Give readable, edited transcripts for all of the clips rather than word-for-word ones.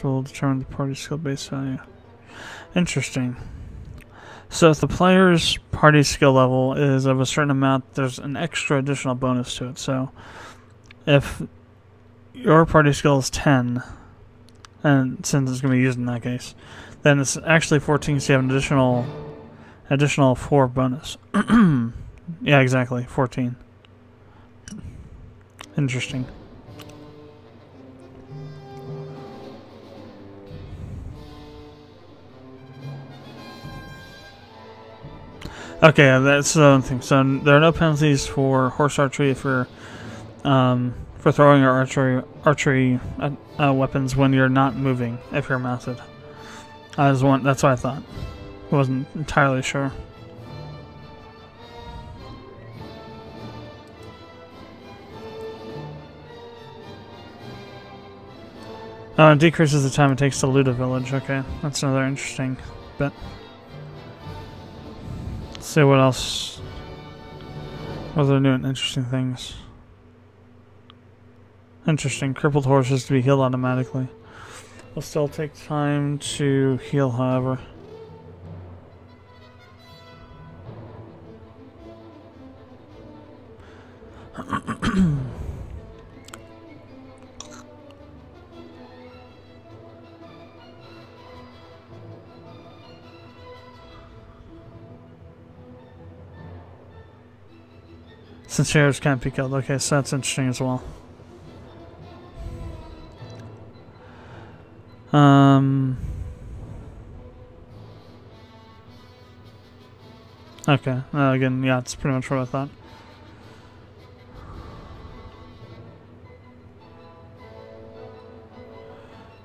will determine the party skill base value. Interesting. So if the player's party skill level is of a certain amount, there's an extra additional bonus to it. So if your party skill is 10, and since it's going to be used in that case, then it's actually 14, so you have an additional 4 bonus. Yeah, exactly, 14. Interesting. Okay, that's the other thing. So there are no penalties for horse archery for throwing your archery weapons when you're not moving if you're mounted. That's what I thought. I wasn't entirely sure. Oh, it decreases the time it takes to loot a village. Okay, that's another interesting bit. Let's see what else. What are they doing? Interesting things. Interesting. Crippled horses to be healed automatically. Will still take time to heal, however. Since shares can't be killed. Okay, so that's interesting as well. Okay, again, yeah, it's pretty much what I thought.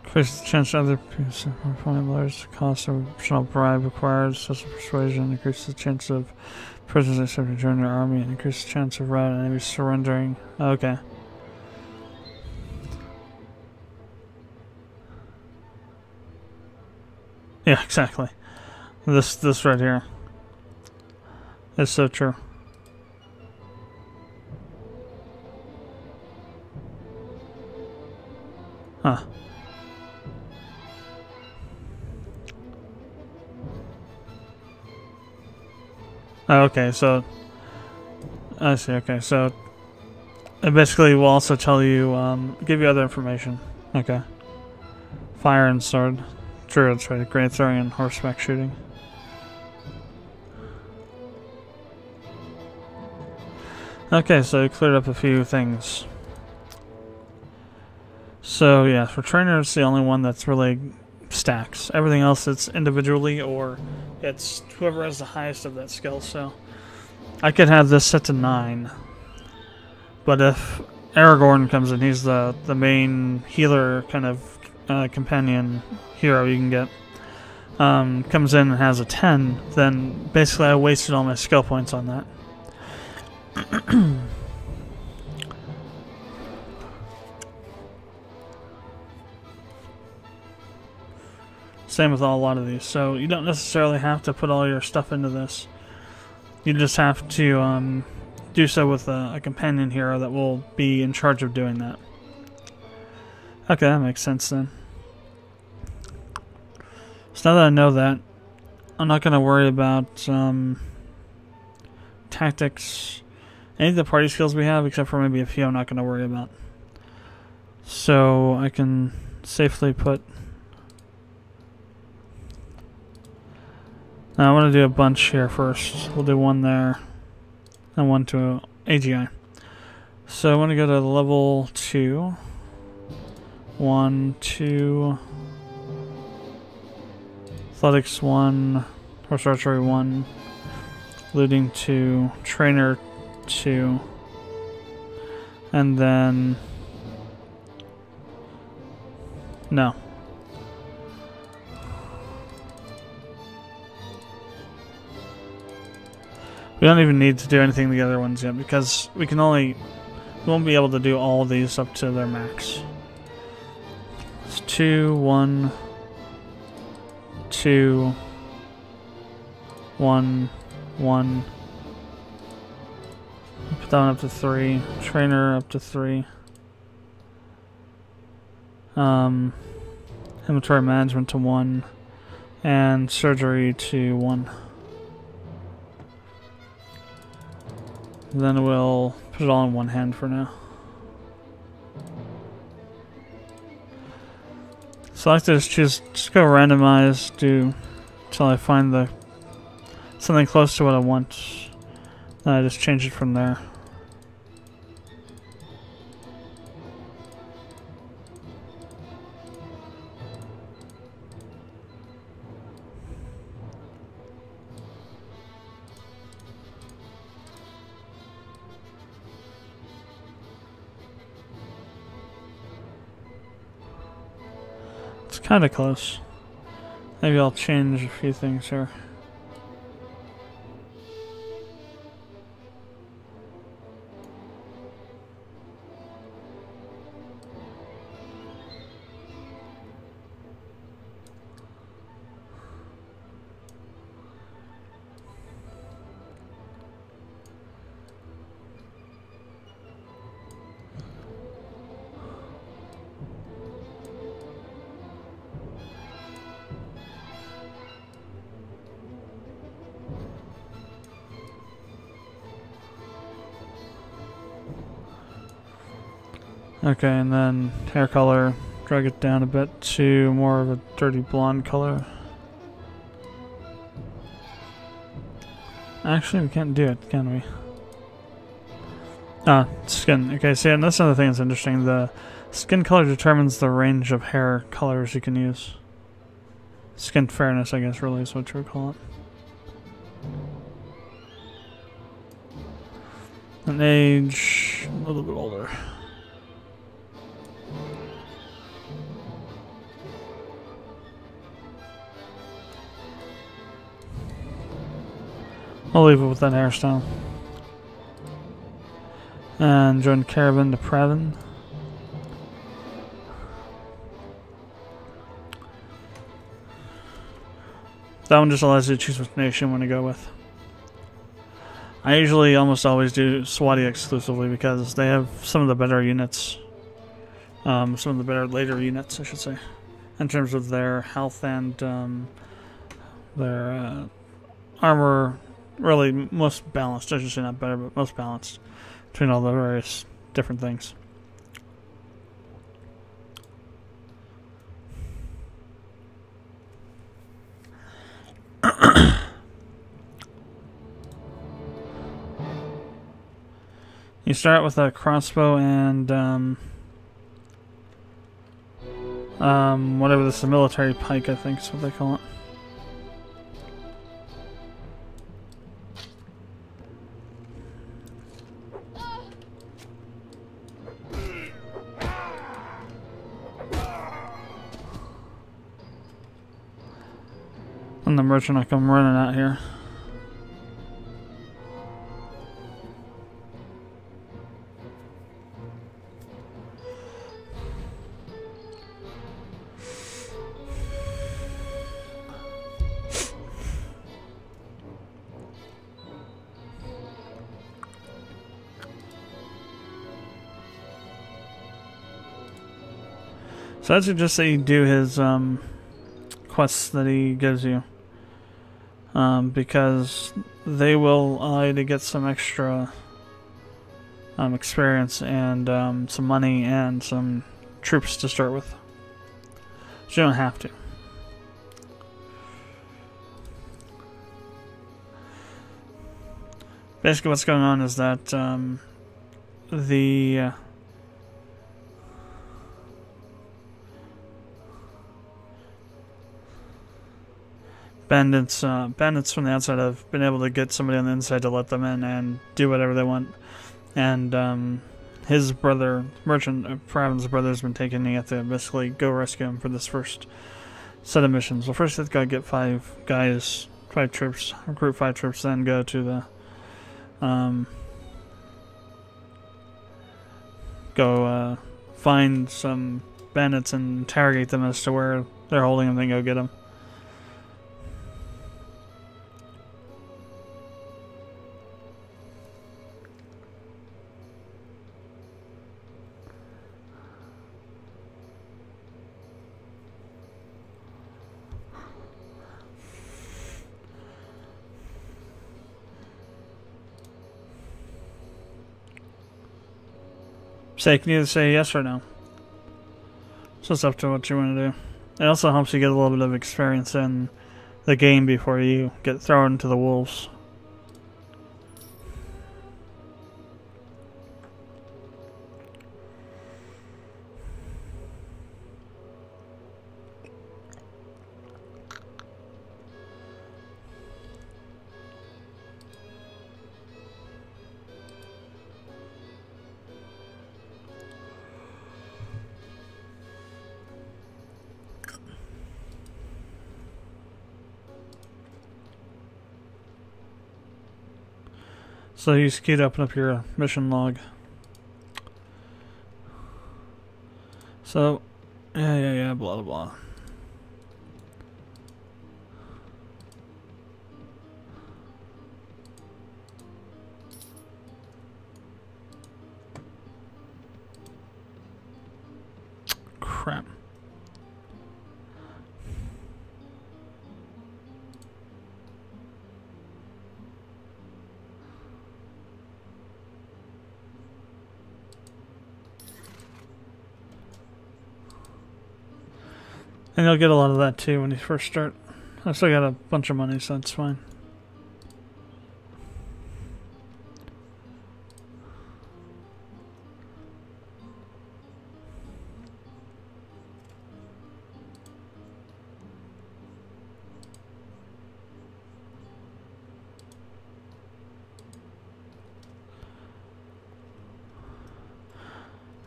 Increases the chance of other people performing large cost of optional bribe required, social persuasion, increases the chance of prisoners accepted to join your army, and increases the chance of routing enemies surrendering. Okay. Yeah, exactly. This right here is so true. Huh. Oh, okay, so I see. Okay, so it basically will also tell you, give you other information. Okay. Fire and sword. True, that's right. Great throwing and horseback shooting. Okay, so you cleared up a few things. So yeah, for trainer, it's the only one that's really stacks. Everything else it's individually, or it's whoever has the highest of that skill. So I could have this set to 9, but if Aragorn comes in, he's the main healer kind of companion hero you can get. Comes in and has a 10, then basically I wasted all my skill points on that. Same with a lot of these. So you don't necessarily have to put all your stuff into this. You just have to do so with a companion hero that will be in charge of doing that. Okay, that makes sense then. So now that I know that, I'm not going to worry about tactics. Any of the party skills we have, except for maybe a few, I'm not going to worry about. So I can safely put... Now I want to do a bunch here first. We'll do one there, and one to AGI. So I want to go to level 2. 1, 2... Athletics 1, Horse Archery 1, Looting 2, Trainer 2, and then... No. We don't even need to do anything to the other ones yet, because we won't be able to do all of these up to their max. It's 2, 1... 2, 1, 1. Put that one up to 3. Trainer up to 3. Inventory management to 1. And surgery to 1. Then we'll put it all in one hand for now. So I like to just go randomize, do until I find the something close to what I want. Then I just change it from there. It's kind of close. Maybe I'll change a few things here. Okay, and then hair color, drag it down a bit to more of a dirty blonde color. Actually, we can't do it, can we? Ah, skin. Okay, see, and that's another thing that's interesting. The skin color determines the range of hair colors you can use. Skin fairness, I guess, really is what you would call it. And age, a little bit older. I'll leave it with that hairstyle. And join Caravan to Pravin. That one just allows you to choose which nation you want to go with. I usually almost always do Swati exclusively because they have some of the better units. Some of the better later units, I should say. In terms of their health and their armor. Really, most balanced. I should say not better, but most balanced between all the various different things. You start with a crossbow and whatever this is, a military pike, I think is what they call it. And the merchant will come running out here. So I suggest that you do his quests that he gives you. Because they will allow you to get some extra experience and some money and some troops to start with. But you don't have to. Basically what's going on is that the bandits from the outside have been able to get somebody on the inside to let them in and do whatever they want. And his brother, Merchant Pravin's brother, has been taken, and you have to basically go rescue him for this first set of missions. Well, first you've got to get 5 guys, 5 troops, recruit 5 troops, then go to the find some bandits and interrogate them as to where they're holding them, then go get them. So you can either say yes or no. So it's up to what you want to do. It also helps you get a little bit of experience in the game before you get thrown into the wolves. So you just keep open up your mission log. So, yeah, blah, blah, blah. Crap. And you'll get a lot of that too when you first start. I still got a bunch of money, so that's fine.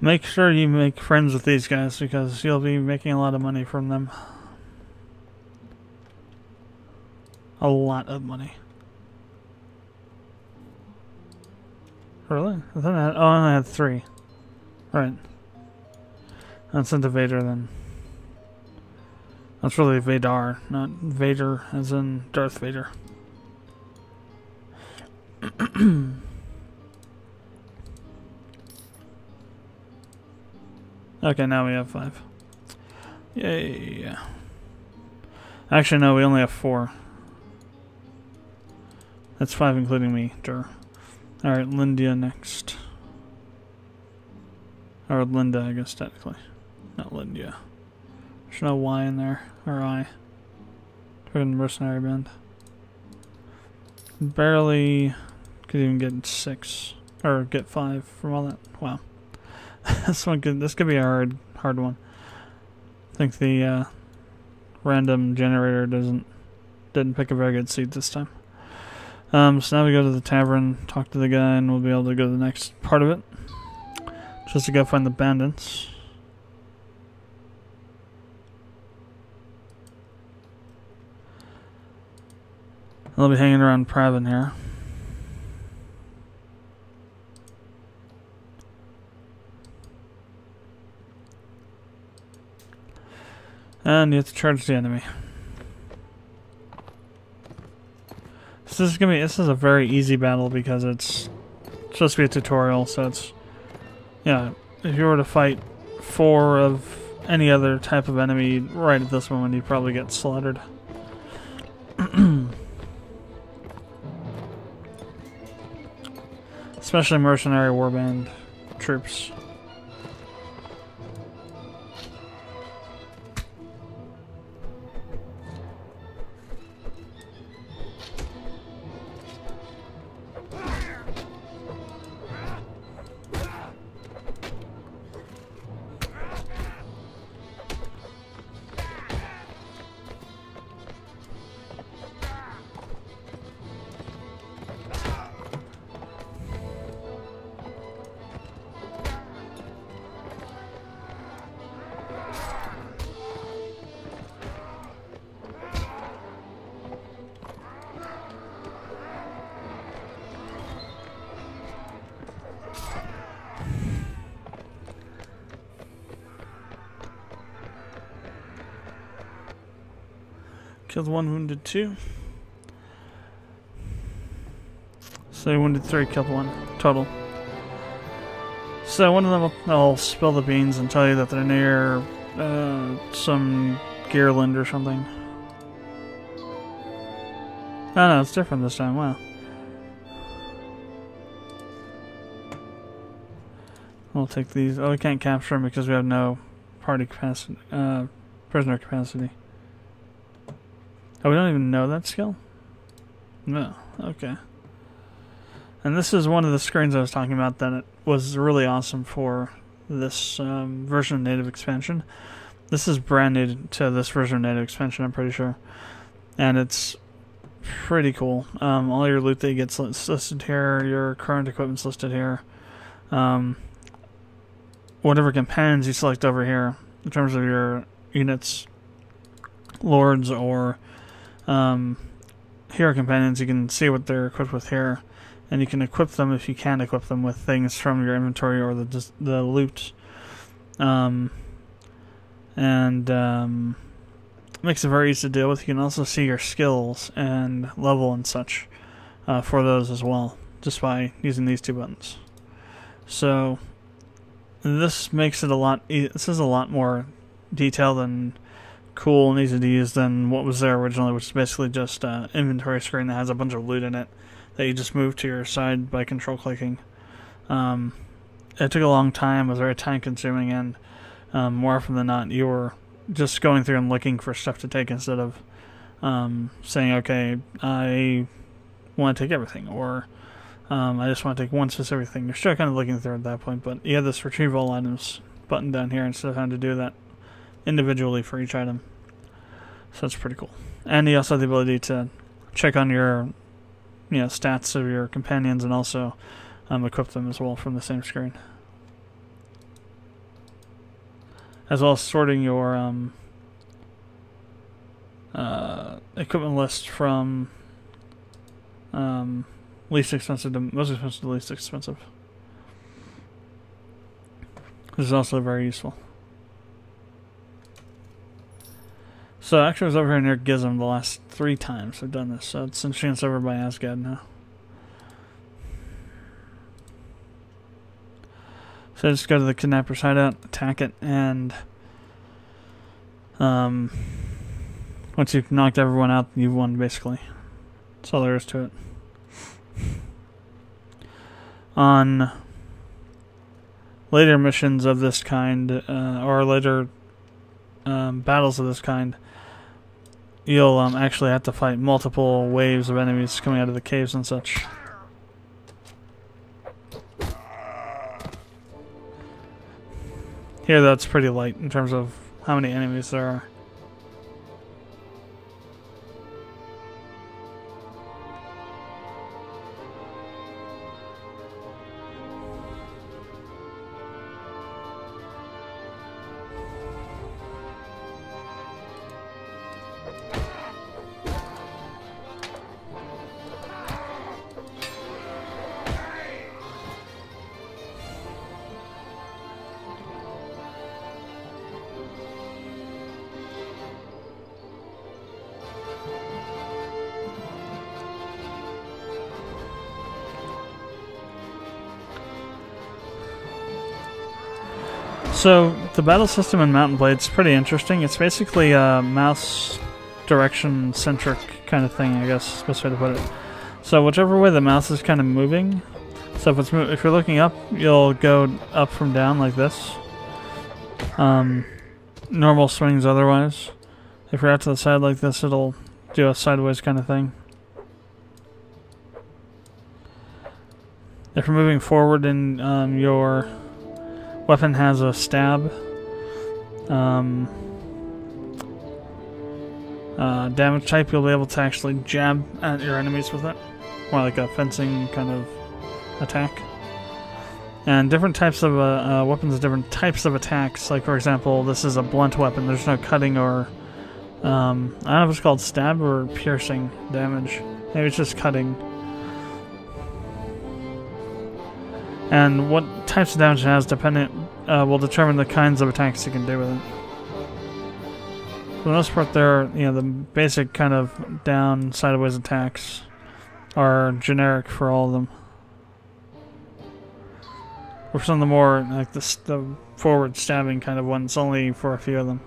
Make sure you make friends with these guys because you'll be making a lot of money from them. A lot of money. Really? I thought I had, oh, I only had 3. Right. That's into Vader then. That's really Vadar, not Vader as in Darth Vader. Okay, now we have 5. Yay. Actually, no, we only have 4. That's 5 including me, sure. Alright, Lindia next. Or Linda, I guess, technically. Not Lindia. There's no Y in there, or I. We're in the mercenary band. Barely could even get 6. Or get 5 from all that. Wow. This could be a hard one. I think the random generator didn't pick a very good seed this time. So now we go to the tavern, talk to the guy, and we'll be able to go to the next part of it. Just to go find the bandits. I'll be hanging around Pravin here. And you have to charge the enemy. So this is a very easy battle because it's supposed to be a tutorial, so it's, yeah, if you were to fight 4 of any other type of enemy right at this moment, you'd probably get slaughtered. Especially mercenary warband troops. Killed 1, wounded 2. So you wounded 3, killed 1 total. So one of them will spill the beans and tell you that they're near some Gearland or something. Oh no, it's different this time, wow. We'll take these. Oh, we can't capture them because we have no party capacity, prisoner capacity. Oh, we don't even know that skill? No. Okay. And this is one of the screens I was talking about that it was really awesome for this version of Native Expansion. This is brand new to this version of Native Expansion, I'm pretty sure. And it's pretty cool. All your loot that you get listed here, your current equipment's listed here. Whatever companions you select over here, in terms of your units, lords, or hero companions, you can see what they're equipped with here. And you can equip them if you can equip them with things from your inventory or the loot. Makes it very easy to deal with. You can also see your skills and level and such for those as well, just by using these two buttons. So this makes it a lot. This is a lot more detailed and cool and easy to use than what was there originally, which is basically just an inventory screen that has a bunch of loot in it that you just move to your side by control clicking. It took a long time, it was very time consuming, and more often than not you were just going through and looking for stuff to take instead of saying, okay, I want to take everything, or I just want to take one specific thing. You're still kind of looking through at that point, but you have this retrieve all items button down here instead of having to do that individually for each item. So that's pretty cool. And you also have the ability to check on your stats of your companions and also equip them as well from the same screen. As well as sorting your equipment list from least expensive to most expensive to least expensive. This is also very useful. So actually I was over here near Gizem the last 3 times I've done this, so it's interesting it's over by Asgad now. So just go to the kidnapper's hideout, attack it, and once you've knocked everyone out, you've won basically. That's all there is to it. On later missions of this kind, or later battles of this kind, you'll actually have to fight multiple waves of enemies coming out of the caves and such. Here that's pretty light in terms of how many enemies there are. So, the battle system in Mount & Blade is pretty interesting. It's basically a mouse direction-centric kind of thing, I guess is the best way to put it. So, whichever way the mouse is kind of moving, so if you're looking up, you'll go up from down like this. Normal swings otherwise. If you're out to the side like this, it'll do a sideways kind of thing. If you're moving forward in your weapon has a stab. Damage type, you'll be able to actually jab at your enemies with it. More like a fencing kind of attack. And different types of weapons have different types of attacks. Like, for example, this is a blunt weapon. There's no cutting or I don't know if it's called stab or piercing damage. Maybe it's just cutting. And what types of damage it has will determine the kinds of attacks you can do with it. For the most part, the basic kind of down, sideways attacks are generic for all of them. Or some of the more, like the forward stabbing kind of ones, only for a few of them.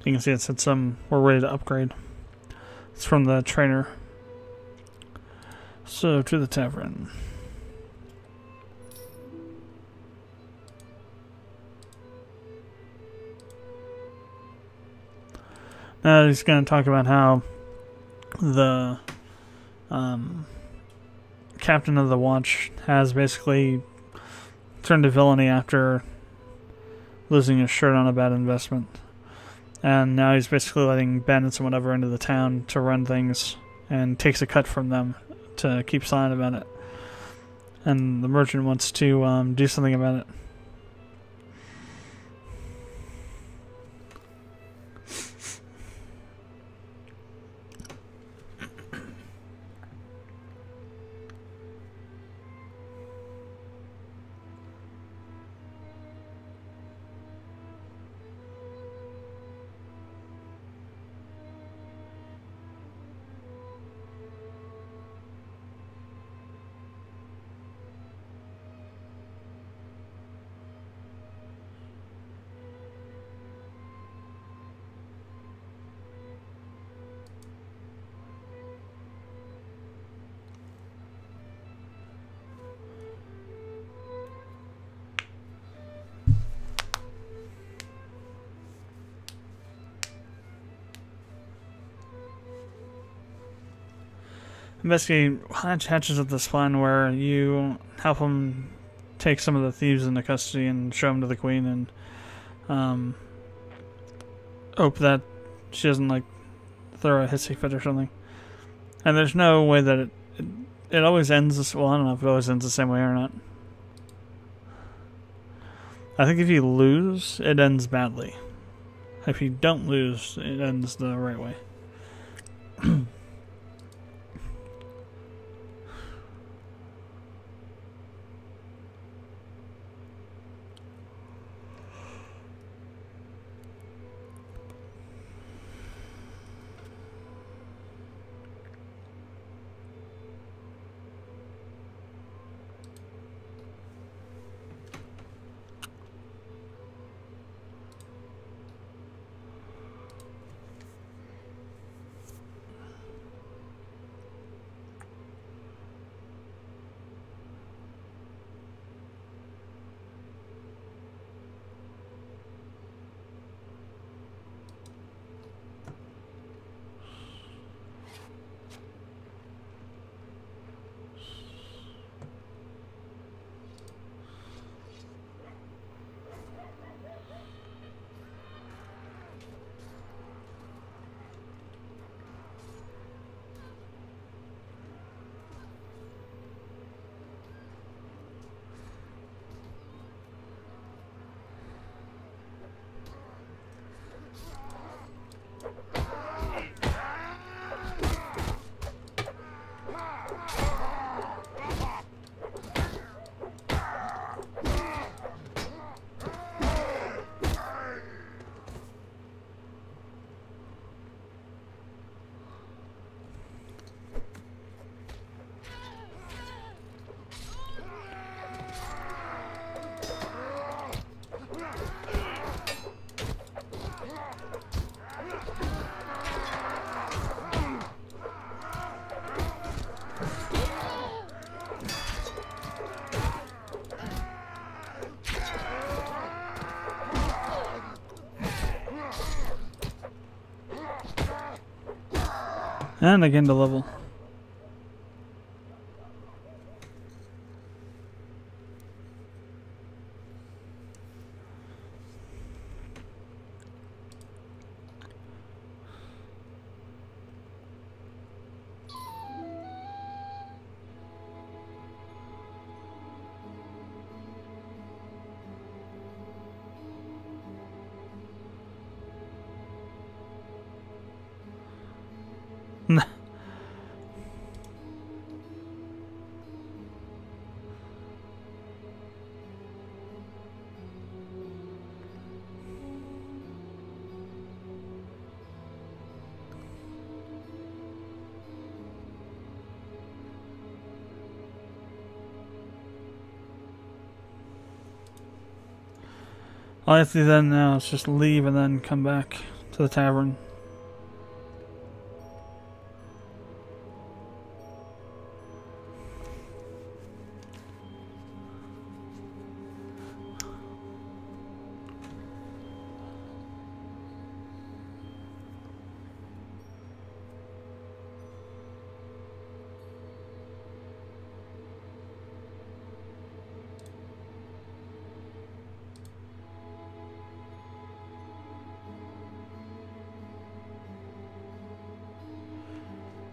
You can see it said we're ready to upgrade. It's from the trainer. So, to the tavern. Now he's going to talk about how the captain of the watch has basically turned to villainy after losing his shirt on a bad investment. And now he's basically letting bandits and whatever into the town to run things and takes a cut from them to keep silent about it. And the merchant wants to do something about it. Basically, hatches up this plan where you help him take some of the thieves into custody and show them to the queen, and hope that she doesn't like throw a hissy fit or something. And there's no way that it always ends this. Well, I don't know if it always ends the same way or not. I think if you lose, it ends badly. If you don't lose, it ends the right way. And I gained a level. All I have to do then now is just leave and then come back. to the tavern.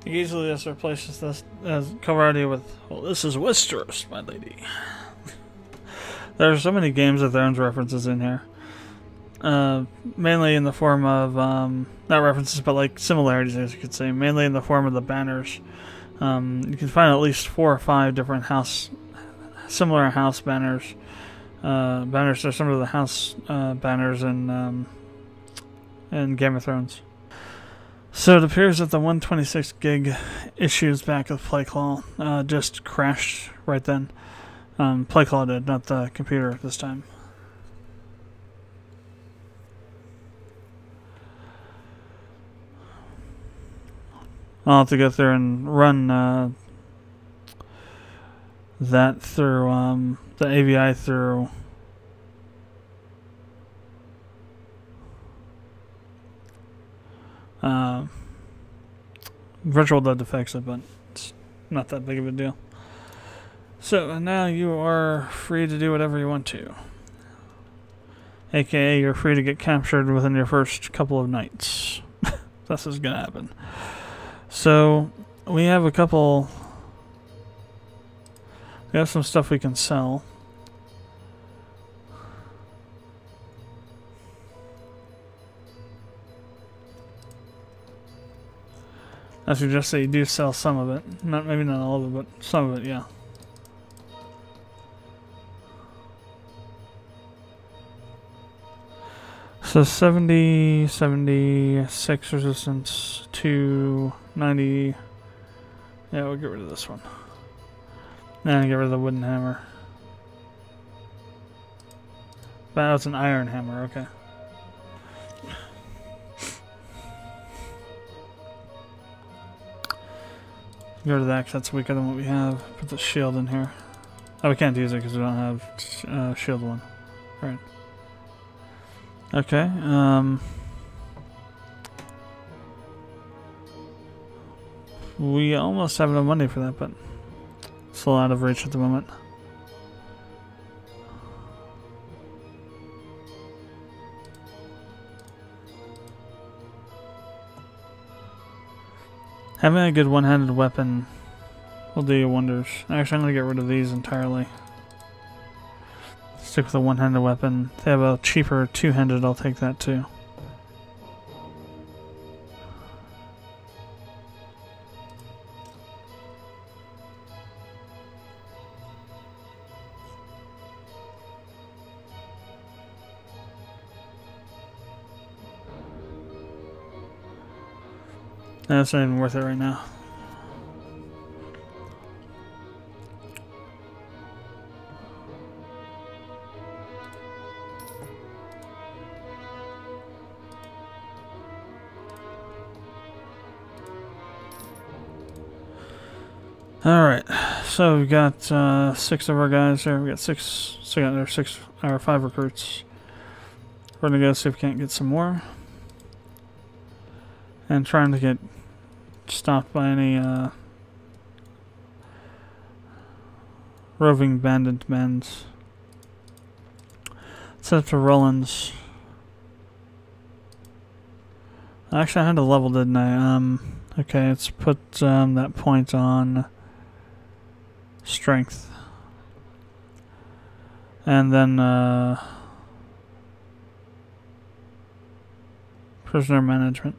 You easily just replaces this as cover idea with, well, this is Westeros, my lady. There are so many Games of Thrones references in here. Mainly in the form of, not references, but like similarities, as you could say. Mainly in the form of the banners. You can find at least 4 or 5 different similar house banners. Banners are some of the house banners in Game of Thrones. So it appears that the 126 gig issues back of Playclaw just crashed right then. Playclaw did, not the computer this time. I'll have to go through and run that through the AVI through Virtual Dead to fix it, but it's not that big of a deal. So now you are free to do whatever you want to. AKA, you're free to get captured within your first couple of nights. This is gonna happen. So we have we have some stuff we can sell. I suggest that you do sell some of it. Maybe not all of it, but some of it, yeah. So 70, 76 resistance, 290. Yeah, we'll get rid of this one. And get rid of the wooden hammer. But it's an iron hammer, okay. Go to that, 'cause that's weaker than what we have. Put the shield in here. Oh, we can't use it because we don't have shield one. Right. Okay, we almost have no money for that, but it's a lot of reach at the moment. Having a good one-handed weapon will do you wonders. Actually, I'm going to get rid of these entirely. Stick with a one-handed weapon. If they have a cheaper two-handed, I'll take that too. That's not even worth it right now. Alright, so we've got 6 of our guys here. We got 5 recruits. We're gonna go see if we can't get some more. And trying to get stopped by any roving bandit bands. Set up to Rollins. Actually, I had a level, didn't I? Okay, let's put that point on strength. And then prisoner management.